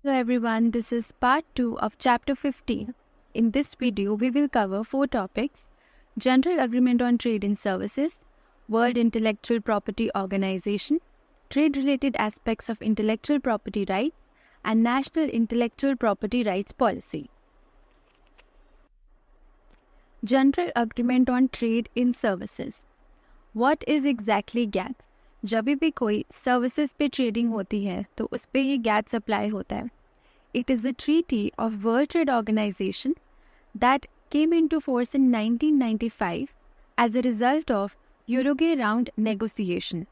Hello everyone, this is part 2 of chapter 15. In this video, we will cover 4 topics: General Agreement on Trade in Services, World Intellectual Property Organization, trade-related aspects of intellectual property rights, and National Intellectual Property Rights Policy. General Agreement on Trade in Services. What is exactly GATS? जब भी कोई services पे trading होती है तो उस पे ये GATS अप्लाई होता है. It is a treaty of World Trade Organization that came into force in 1995 as a result of Uruguay Round negotiation.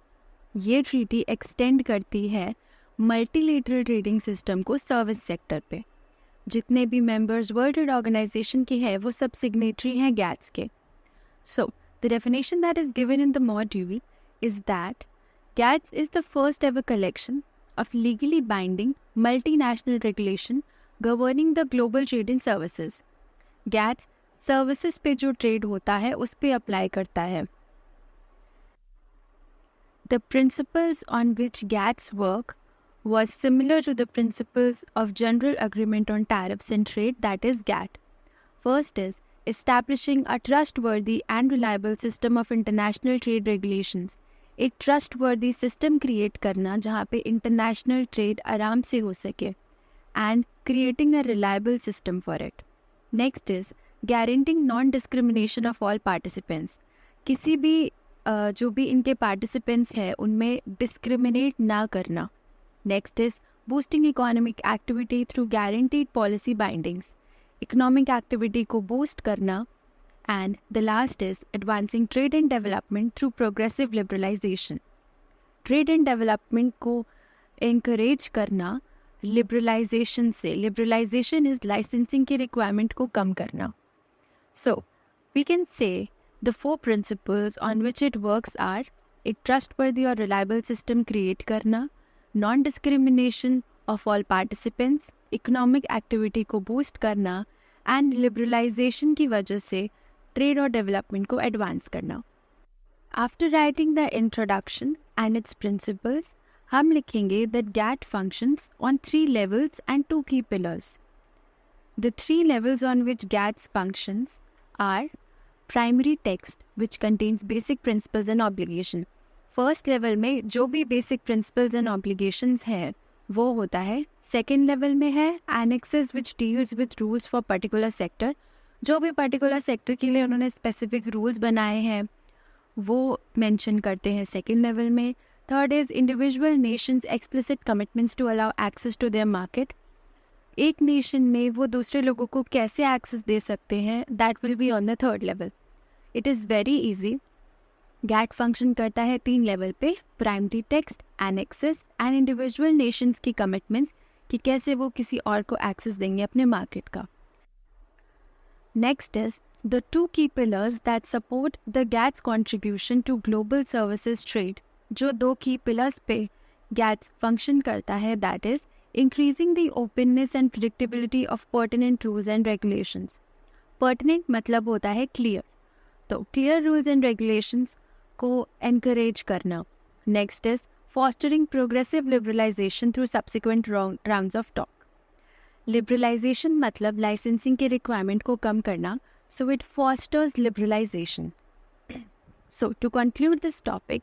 ये ट्रीटी एक्सटेंड करती है मल्टीलेटरल ट्रेडिंग सिस्टम को सर्विस सेक्टर पे. जितने भी मेंबर्स वर्ल्ड ट्रेड ऑर्गेनाइजेशन के हैं वो सब सिग्नेटरी हैं GATS के. So, the definition that is given in the module is that GATS is the first ever collection of legally binding multinational regulation governing the global trade in services. GATS services पे जो trade होता है उस पे apply करता है. The principles on which GATS work was similar to the principles of General Agreement on Tariffs and Trade, that is GATT. First is establishing a trustworthy and reliable system of international trade regulations. एक trustworthy system create करना जहाँ पे international trade आराम से हो सके and creating a reliable system for it. Next is guaranteeing non discrimination of all participants. किसी भी जो भी इनके पार्टिसिपेंट्स हैं उनमें डिस्क्रिमिनेट ना करना. Next is boosting economic activity through guaranteed policy bindings. Economic activity को बूस्ट करना. And the last is advancing trade and development through progressive liberalization. Trade and development को encourage करना liberalization से. Liberalization is licensing की requirement को कम करना. So, we can say the 4 principles on which it works are एक trustworthy और reliable system create करना, non-discrimination of all participants, economic activity को boost करना and liberalization की वजह से ट्रेड और डेवलपमेंट को एडवांस करना. After writing the introduction and it's principles हम लिखेंगे that GATT functions on 3 levels and 2 key pillars. The 3 levels on which GATT functions are primary text which contains basic principles and obligation. First level में जो भी basic principles and obligations है वो होता है. Second level में है annexes which deals with rules for particular sector. जो भी पर्टिकुलर सेक्टर के लिए उन्होंने स्पेसिफिक रूल्स बनाए हैं वो मेंशन करते हैं सेकेंड लेवल में. Third is individual nations explicit commitments to allow access to their market. एक नेशन में वो दूसरे लोगों को कैसे एक्सेस दे सकते हैं that will be on the third level. It is very easy. GATT function करता है 3 लेवल पे: primary text, annexes and individual nations की कमिटमेंट्स कि कैसे वो किसी और को एक्सेस देंगे अपने मार्केट का. Next is the 2 key pillars that support the GATS contribution to global services trade. जो 2 key pillars पे GATS function करता है that is increasing the openness and predictability of pertinent rules and regulations. Pertinent मतलब होता है clear. तो clear rules and regulations को encourage करना. Next is fostering progressive liberalization through subsequent rounds of talk. Liberalisation मतलब licensing के requirement को कम करना. So it fosters liberalisation. So to conclude this topic,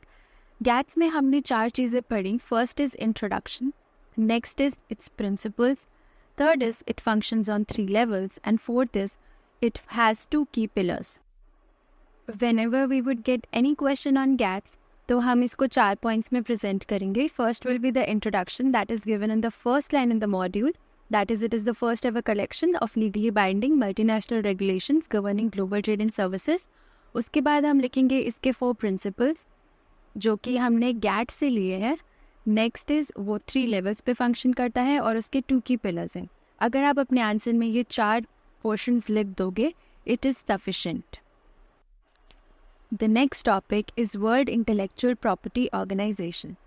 GATS में हमने 4 चीज़ें पढ़ी. First is introduction, next is its principles, third is it functions on 3 levels and fourth is it has 2 key pillars. Whenever we would get any question on GATS तो हम इसको 4 points में present करेंगे. First will be the introduction that is given in the first line in the module. That is, it is the first ever collection of legally binding multinational regulations governing global trade in services. उसके बाद हम लिखेंगे इसके 4 principles जो कि हमने GATT से लिए हैं. नेक्स्ट इज़ वो 3 levels पे फंक्शन करता है और उसके 2 key pillars हैं. अगर आप अपने आंसर में ये 4 पोर्शंस लिख दोगे it is sufficient. The next topic is World Intellectual Property Organization.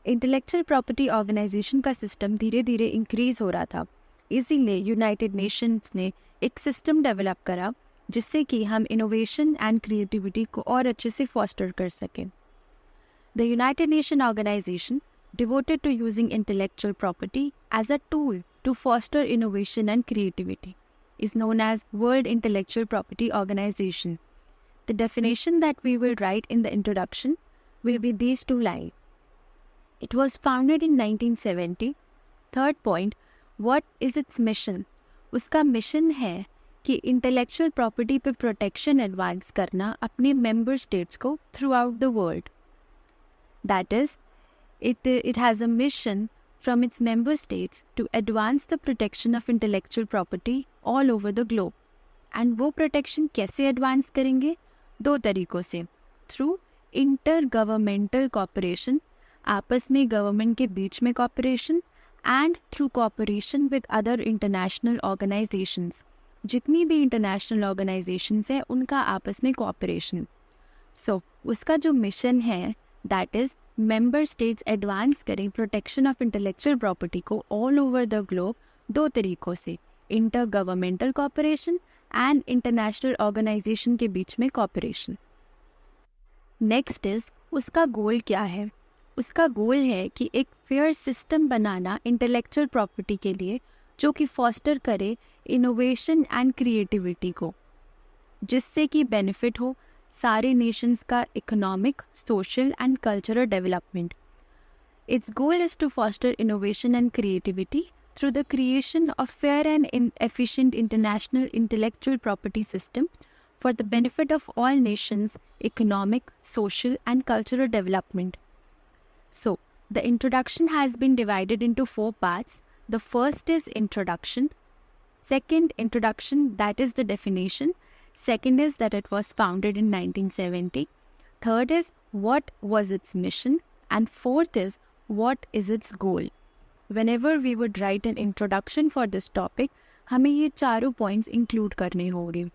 Intellectual property organisation का सिस्टम धीरे धीरे इंक्रीज हो रहा था. इसीलिए यूनाइटेड नेशंस ने एक सिस्टम डेवलप करा जिससे कि हम इनोवेशन एंड क्रिएटिविटी को और अच्छे से फॉस्टर कर सकें. The United Nation organisation devoted to using intellectual property as a tool to foster innovation and creativity, is known as World Intellectual Property Organization. The definition that we will write in the introduction will be these two lines. It was founded in 1970. Third point, what is its mission? उसका mission है कि intellectual property पे protection advance करना अपने member states को through out the world. That is it has a mission from its member states to advance the protection of intellectual property all over the globe. And वो protection कैसे advance करेंगे? दो तरीकों से. Through intergovernmental cooperation, आपस में government के बीच में cooperation, and through cooperation with other international organizations. जितनी भी इंटरनेशनल ऑर्गेनाइजेशंस हैं उनका आपस में कोऑपरेशन. सो उसका जो मिशन है that is member states advance करें प्रोटेक्शन ऑफ इंटेलेक्चुअल प्रॉपर्टी को ऑल ओवर द ग्लोब दो तरीक़ों से, inter governmental cooperation and international organisation के बीच में कोऑपरेशन. नेक्स्ट इज़ उसका गोल क्या है. उसका गोल है कि एक फेयर सिस्टम बनाना इंटेलेक्चुअल प्रॉपर्टी के लिए जो कि फॉस्टर करे इनोवेशन एंड क्रिएटिविटी को, जिससे कि बेनिफिट हो सारे नेशंस का economic, social and cultural development. Its goal is to foster innovation and creativity through the creation of fair and efficient international intellectual property system for the benefit of all nations economic, social and cultural development. So, the introduction has been divided into 4 parts. The first is introduction. Second, introduction, that is the definition. Second is that it was founded in 1970. Third is what was its mission. And fourth is what is its goal. Whenever we would write an introduction for this topic, हमें ये चारों points include करने होंगे.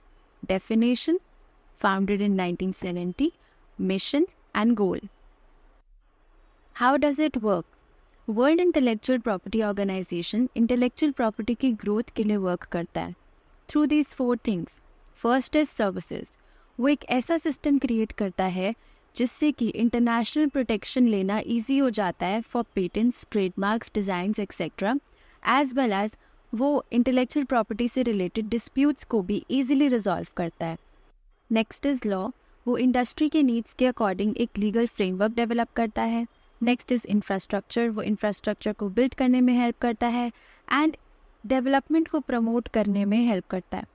Definition, founded in 1970, mission and goal. How does it work? World intellectual property organisation intellectual property की growth के लिए work करता है through these 4 things. First is services. वो एक ऐसा सिस्टम क्रिएट करता है जिससे कि इंटरनेशनल प्रोटेक्शन लेना ईजी हो जाता है for patents, trademarks, designs etcetera, as well as वो इंटेलेक्चुअल प्रॉपर्टी से रिलेटेड डिस्प्यूट्स को भी ईजिली रिजॉल्व करता है. Next is law. वो इंडस्ट्री के नीड्स के अकॉर्डिंग एक लीगल फ्रेमवर्क डेवलप करता है. Next is infrastructure. वो इंफ्रास्ट्रक्चर को बिल्ड करने में हेल्प करता है एंड डेवलपमेंट को प्रमोट करने में हेल्प करता है.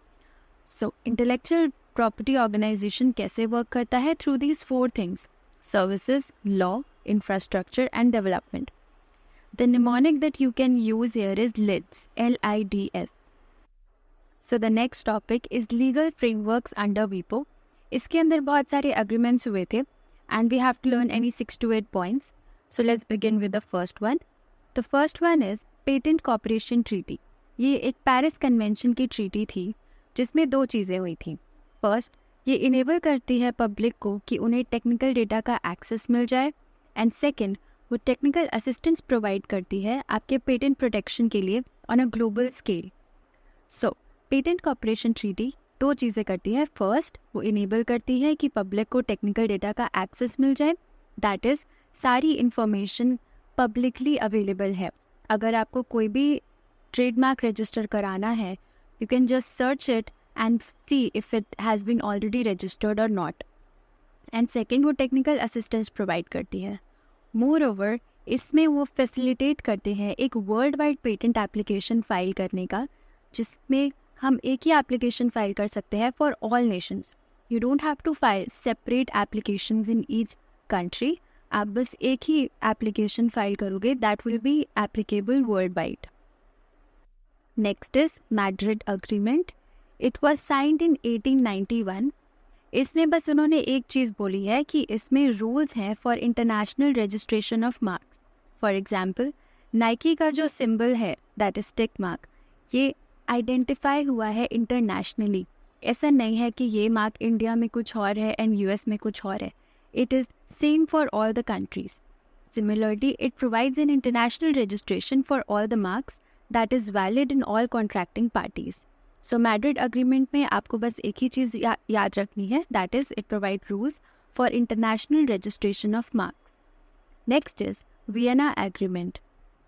सो इंटेलेक्चुअल प्रॉपर्टी ऑर्गेनाइजेशन कैसे वर्क करता है? Through these 4 things: services, law, infrastructure and development. The mnemonic that you can use here is LIDS, LIDS. So the next topic is legal frameworks under वीपो. इसके अंदर बहुत सारे agreements हुए थे and we have to learn any 6 to 8 points. So let's begin with the first one. The first one is Patent Cooperation Treaty. ये एक Paris convention की ट्रीटी थी जिसमें 2 चीज़ें हुई थी. फर्स्ट, ये इनेबल करती है पब्लिक को कि उन्हें टेक्निकल डेटा का एक्सेस मिल जाए, एंड सेकंड, वो टेक्निकल असिस्टेंस प्रोवाइड करती है आपके पेटेंट प्रोटेक्शन के लिए on a global scale. So patent cooperation treaty 2 चीज़ें करती है. फर्स्ट, वो इनेबल करती है कि पब्लिक को टेक्निकल डेटा का एक्सेस मिल जाए, दैट इज़ सारी इन्फॉर्मेशन पब्लिकली अवेलेबल है. अगर आपको कोई भी ट्रेडमार्क रजिस्टर कराना है, you can just search it and see if it has been already registered or not. And second, वो टेक्निकल असिस्टेंस प्रोवाइड करती है. मोर ओवर, इसमें वो फैसिलिटेट करते हैं एक world wide patent application file करने का, जिसमें हम एक ही एप्लीकेशन फाइल कर सकते हैं for all nations. You don't have to file separate applications in each country. आप बस एक ही एप्लीकेशन फाइल करोगे that will be applicable worldwide. Next is Madrid agreement. It was signed in 1891. इसमें बस उन्होंने एक चीज़ बोली है कि इसमें रूल्स हैं for international registration of marks. For example, Nike का जो सिंबल है दैट इज टिक मार्क, ये आइडेंटिफाई हुआ है इंटरनेशनली. ऐसा नहीं है कि ये मार्क इंडिया में कुछ और है एंड US में कुछ और है. It is same for all the countries. Similarly, it provides an international registration for all the marks that is valid in all contracting parties. So Madrid Agreement में आपको बस एक ही चीज़ याद रखनी है, that is it provides rules for international registration of marks. Next is Vienna agreement.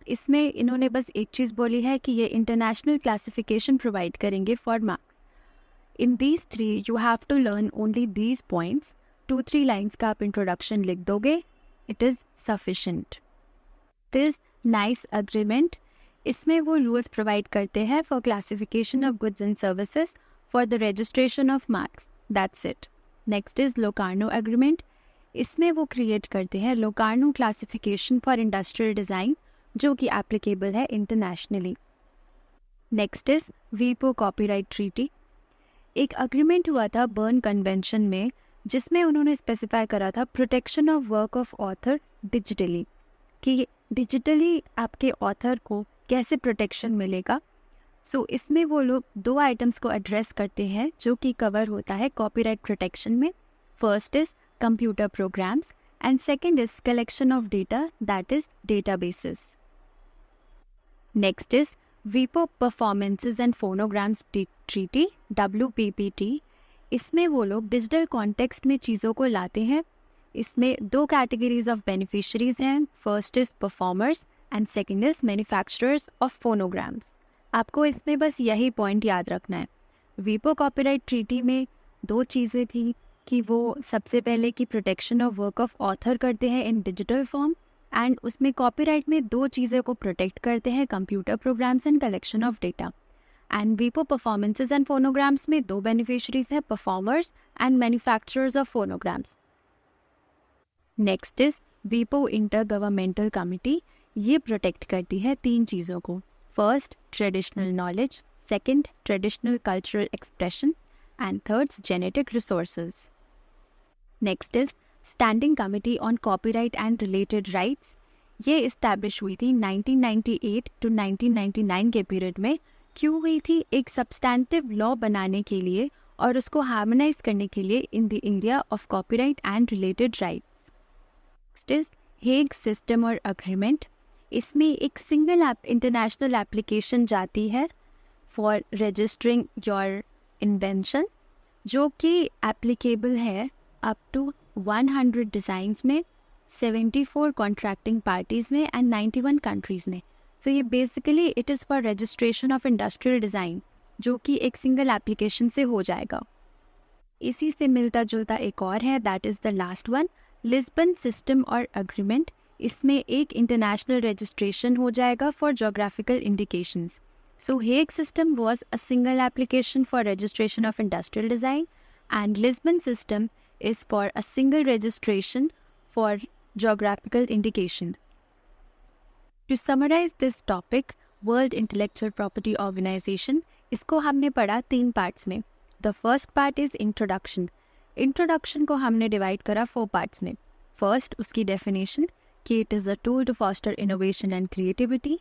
इसमें इन्होंने बस एक चीज़ बोली है कि ये इंटरनेशनल क्लासिफिकेशन प्रोवाइड करेंगे for marks. In these three you have to learn only these points. 2-3 lines का आप इंट्रोडक्शन लिख दोगे, it is sufficient. It is nice agreement. इसमें वो रूल्स प्रोवाइड करते हैं for classification of goods and services for the registration of marks, that's it. Next is Locarno agreement. इसमें वो क्रिएट करते हैं Locarno classification for industrial design, जो कि एप्लीकेबल है इंटरनेशनली। नेक्स्ट इज़ वीपो कॉपीराइट ट्रीटी। एक अग्रीमेंट हुआ था बर्न कन्वेंशन में, जिसमें उन्होंने स्पेसिफाई करा था protection of work of author digitally, कि डिजिटली आपके ऑथर को कैसे प्रोटेक्शन मिलेगा। सो इसमें वो लोग 2 आइटम्स को एड्रेस करते हैं जो कि कवर होता है कॉपीराइट प्रोटेक्शन में। First is computer programs and second is collection of data, that is databases. Next is वीपो performances and phonograms treaty, WPPT। इसमें वो लोग डिजिटल कॉन्टेक्स्ट में चीज़ों को लाते हैं। इसमें 2 कैटेगरीज ऑफ बेनिफिशरीज हैं, first is performers and second is manufacturers of phonograms. आपको इसमें बस यही पॉइंट याद रखना है। वीपो कॉपीराइट ट्रीटी में 2 चीज़ें थी कि वो सबसे पहले की protection of work of author करते हैं इन डिजिटल फॉर्म, एंड उसमें कॉपीराइट में 2 चीज़ें को प्रोटेक्ट करते हैं, computer programs and collection of data. And वीपो परफॉर्मेंसेस एंड फोनोग्राम्स में 2 बेनिफिशरीज हैं, performers and manufacturers of phonograms. Next is वीपो इंटर गवर्नमेंटल कमिटी। ये प्रोटेक्ट करती है 3 चीज़ों को, first traditional knowledge, second traditional cultural expression and third genetic resources. Next is standing committee on copyright and related rights. ये establish हुई थी 1998 to 1999 के पीरियड में। क्यों हुई थी? एक सब्सटैंटिव लॉ बनाने के लिए और उसको हार्मोनाइज करने के लिए in the area of copyright and related rights. Next is Hague system और अग्रीमेंट। इसमें एक सिंगल इंटरनेशनल एप्लीकेशन जाती है फॉर रजिस्टरिंग योर इन्वेंशन, जो कि एप्लीकेबल है अप टू 100 डिज़ाइंस में, 74 कॉन्ट्रैक्टिंग पार्टीज़ में एंड 91 कंट्रीज़ में। सो ये basically it is for registration of industrial design, जो कि एक सिंगल एप्लीकेशन से हो जाएगा। इसी से मिलता जुलता एक और है, that is the last one, Lisbon system और अग्रीमेंट। इसमें एक इंटरनेशनल रजिस्ट्रेशन हो जाएगा for geographical indications. So Hague system was a single application for registration of industrial design and Lisbon system is for a single registration for geographical indication. To summarize this topic, World Intellectual Property Organization, इसको हमने पढ़ा 3 parts में। The first part is introduction. Introduction को हमने divide करा 4 parts में। First, उसकी definition कि it is a tool to foster innovation and creativity.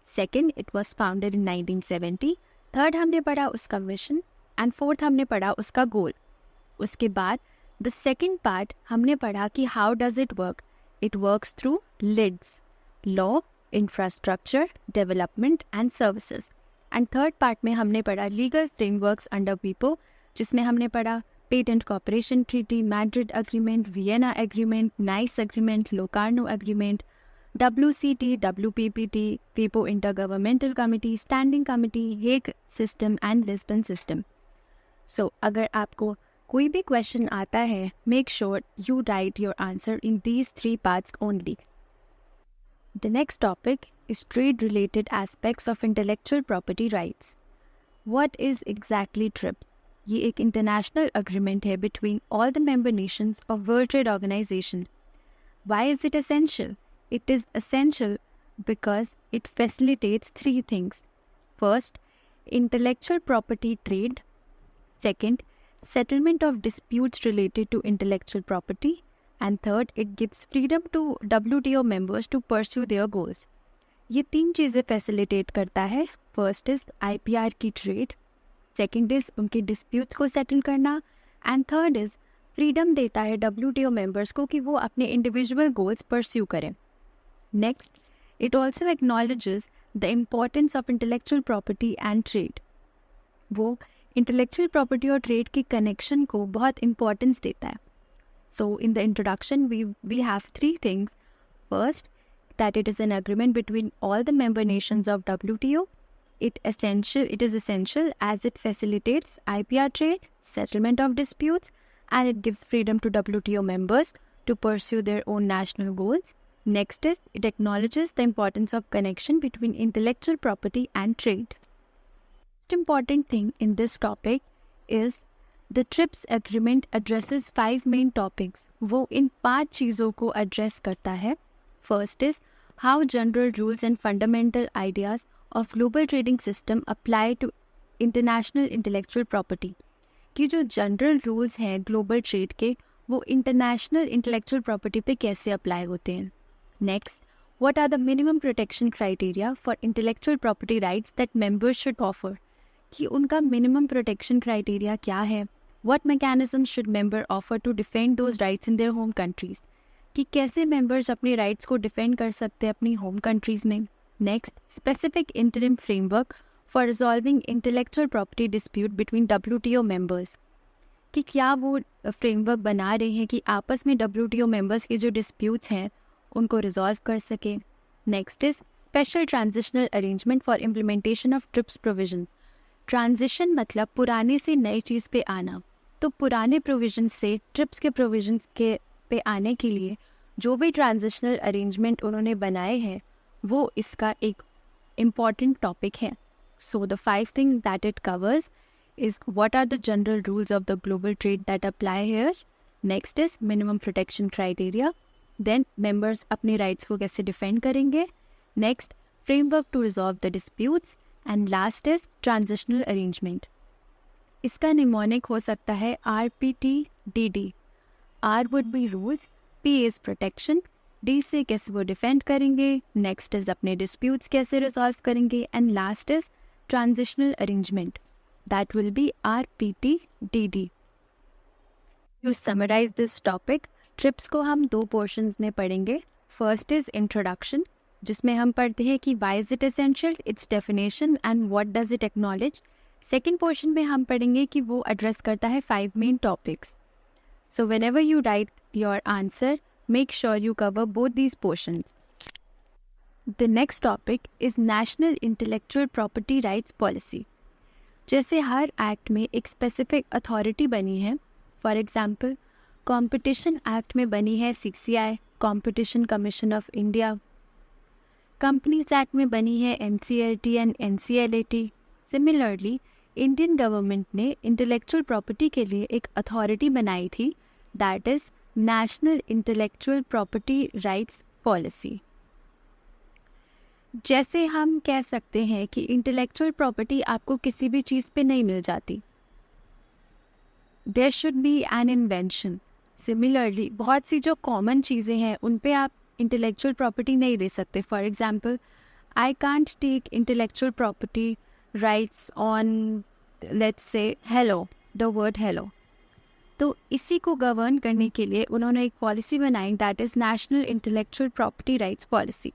Second, it was founded in 1970. Third, हमने पढ़ा उसका mission and fourth हमने पढ़ा उसका goal. उसके बाद द सेकेंड पार्ट हमने पढ़ा कि how does it work. It works through leads, law, infrastructure, development and services. And third part में हमने पढ़ा लीगल फ्रेमवर्क्स अंडर वीपो, जिसमें हमने पढ़ा patent cooperation treaty, Madrid agreement, Vienna agreement, Nice agreement, Locarno agreement, WCT, WPPT, वीपो intergovernmental committee, standing committee, Hague system and Lisbon system. So अगर आपको कोई भी क्वेश्चन आता है, make sure you write your answer in these 3 parts only. The next topic is trade related aspects of intellectual property rights. What is exactly TRIPS? ये एक international agreement है between all the member nations of world trade organization. Why is it essential? It is essential because it facilitates 3 things. First, intellectual property trade. Second, settlement of disputes related to intellectual property. And third, it gives freedom to WTO members to pursue their goals. ये 3 चीज़ें facilitate करता है. First is IPR की trade. Second is उनके disputes को settle करना. And third is freedom देता है WTO members को कि वो अपने individual goals pursue करें. Next, it also acknowledges the importance of intellectual property and trade. वो intellectual property और trade की connection को बहुत importance देता है. So in the introduction we have 3 things. First, that it is an agreement between all the member nations of WTO. It is essential as it facilitates IPR trade, settlement of disputes, and it gives freedom to WTO members to pursue their own national goals. Next is, it acknowledges the importance of connection between intellectual property and trade. Most important thing in this topic is the TRIPS agreement addresses 5 main topics. वो इन 5 चीज़ों को address करता है. First is how general rules and fundamental ideas of global trading system apply to international intellectual property. कि जो general rules हैं global trade के वो इंटरनेशनल इंटेलेक्चुअल प्रॉपर्टी पे कैसे अप्लाई होते हैं. Next, what are the minimum protection criteria for intellectual property rights that members should offer. कि उनका मिनिमम प्रोटेक्शन क्राइटेरिया क्या है. What mechanism should member offer to defend those rights in their home countries. कि कैसे members अपनी rights को defend कर सकते हैं अपनी होम कंट्रीज में. Next, specific interim framework for resolving intellectual property dispute between WTO members. कि क्या वो फ्रेमवर्क बना रहे हैं कि आपस में WTO मेंबर्स के जो डिस्प्यूट्स हैं उनको रिजॉल्व कर सके. Next is special transitional arrangement for implementation of trips provision. Transition मतलब पुराने से नई चीज़ पे आना. तो पुराने प्रोविजन से ट्रिप्स के प्रोविजंस के पे आने के लिए जो भी ट्रांजिशनल अरेंजमेंट उन्होंने बनाए हैं वो इसका एक इम्पॉर्टेंट टॉपिक है. So the 5 things that it covers is what are the general rules of the global trade that apply here. Next is minimum protection criteria. Then members अपने rights को कैसे defend करेंगे. Next, framework to resolve the disputes. And last is transitional arrangement. इसका mnemonic हो सकता है RPTDD. R would be rules, P is protection, D से कैसे वो डिफेंड करेंगे. नेक्स्ट इज अपने डिस्प्यूट्स कैसे रिजॉल्व करेंगे. And last is transitional arrangement. That will be RPTDD. To summarize this topic, TRIPS को हम 2 पोर्शंस में पढ़ेंगे. फर्स्ट इज इंट्रोडक्शन, जिसमें हम पढ़ते हैं कि why is it essential, its definition and what does it acknowledge. Second portion में हम पढ़ेंगे कि वो एड्रेस करता है 5 main topics. So whenever you write your answer, make sure you cover both these portions. The next topic is National Intellectual Property Rights Policy. जैसे हर act में एक स्पेसिफिक अथॉरिटी बनी है. फॉर एग्जाम्पल, कॉम्पिटिशन एक्ट में बनी है CCI, competition commission of India. Companies act में बनी है NCLT and NCLAT. Similarly, Indian government ने इंटेलेक्चुअल प्रॉपर्टी के लिए एक अथॉरिटी बनाई थी, that is national intellectual property rights policy. जैसे हम कह सकते हैं कि इंटेलेक्चुअल प्रॉपर्टी आपको किसी भी चीज़ पे नहीं मिल जाती. There should be an invention. Similarly, बहुत सी जो कॉमन चीज़ें हैं उन पे आप इंटेलेक्चुअल प्रॉपर्टी नहीं दे सकते. For example, I can't take intellectual property rights on, let's say, hello, the word hello. तो इसी को गवर्न करने के लिए उन्होंने एक पॉलिसी बनाई, that is national intellectual property rights policy.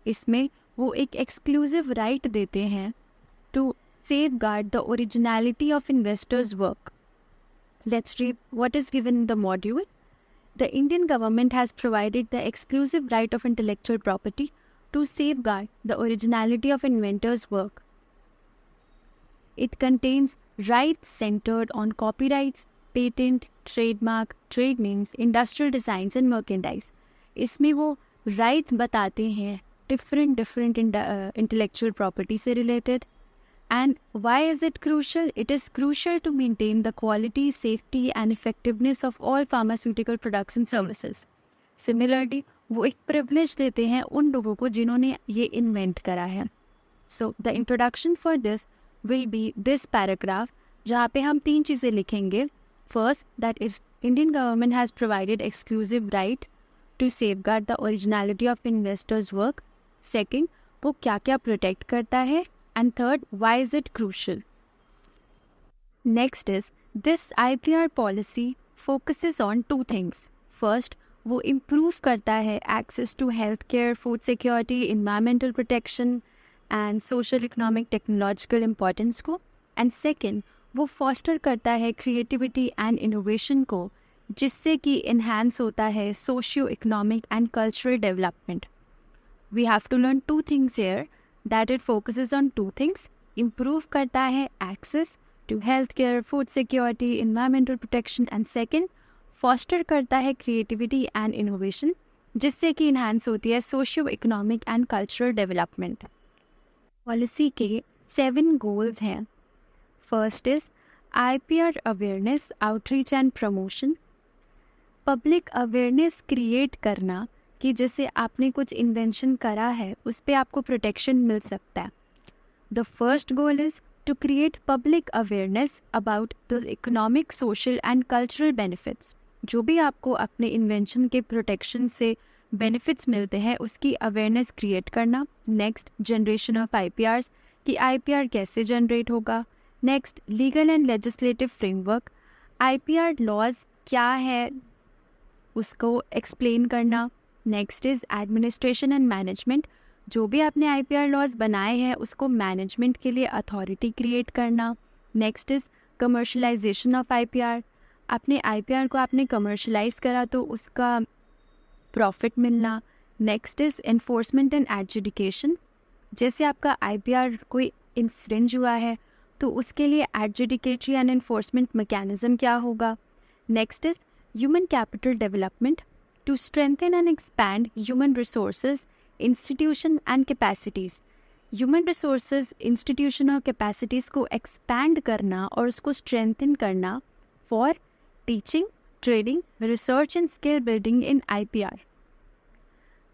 इसमें वो एक एक्सक्लूसिव राइट देते हैं to safeguard the originality of investors' work. Let's read what is given in the module. The Indian government has provided the exclusive right of intellectual property to safeguard the originality of inventors' work. It contains rights centered on copyrights, patent, trademark, trade names, industrial designs and merchandise. इसमें वो rights बताते हैं different intellectual property से related. And why is it crucial? It is crucial to maintain the quality, safety and effectiveness of all pharmaceutical products and services. Similarly, वो एक privilege देते हैं उन लोगों को जिन्होंने ये invent करा है. So the introduction for this will be this paragraph, जहाँ पे हम 3 चीज़ें लिखेंगे. First, that if Indian government has provided exclusive right to safeguard the originality of investors' work. Second, वो क्या क्या protect करता है. And third, why is it crucial? Next is, this IPR policy focuses on 2 things. First, वो improve करता है access to healthcare, food security, environmental protection and social, economic, technological importance को. And second, वो foster करता है creativity and innovation को, जिससे कि enhance होता है socio-economic and cultural development. We have to learn two things here, that it focuses on two things. Improve करता है access to healthcare, food security, environmental protection, and second, foster करता है creativity and innovation, जिससे कि enhance होती है socio economic and cultural development. Policy के 7 goals हैं. First is IPR awareness, outreach and promotion. Public awareness create करना कि जैसे आपने कुछ इन्वेंशन करा है उस पर आपको प्रोटेक्शन मिल सकता है. The first goal is to create public awareness about the economic, social and cultural benefits. जो भी आपको अपने इन्वेंशन के प्रोटेक्शन से बेनिफिट्स मिलते हैं उसकी अवेयरनेस क्रिएट करना. नेक्स्ट, जनरेशन ऑफ IPRs कि IPR कैसे जनरेट होगा. Next, legal and legislative framework, IPR laws क्या है उसको एक्सप्लेन करना. Next is administration and management, जो भी आपने IPR लॉज बनाए हैं उसको मैनेजमेंट के लिए अथॉरिटी क्रिएट करना. Next is commercialisation of IPR, अपने IPR को आपने कमर्शलाइज करा तो उसका प्रॉफिट मिलना. Next is enforcement and adjudication, जैसे आपका IPR कोई इन्फ्रिंज हुआ है तो उसके लिए एडजुडिकेटरी एंड एनफोर्समेंट मैकेनिज्म क्या होगा. Next is human capital development, to strengthen and expand human resources, institution and capacities. Human resources, institution और capacities को expand करना और उसको strengthen करना for teaching, training, research and skill building in IPR.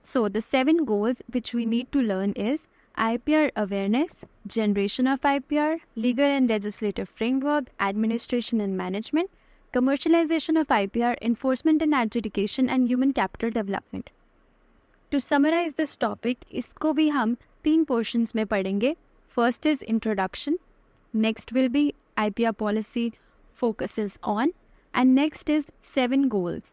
So the 7 goals which we need to learn is IPR awareness, generation of IPR, legal and legislative framework, administration and management, commercialization of IPR, enforcement and adjudication, and human capital development. To summarize this topic, इसको भी हम 3 portions में पढ़ेंगे. First is introduction, next will be IPR policy focuses on, and next is 7 goals.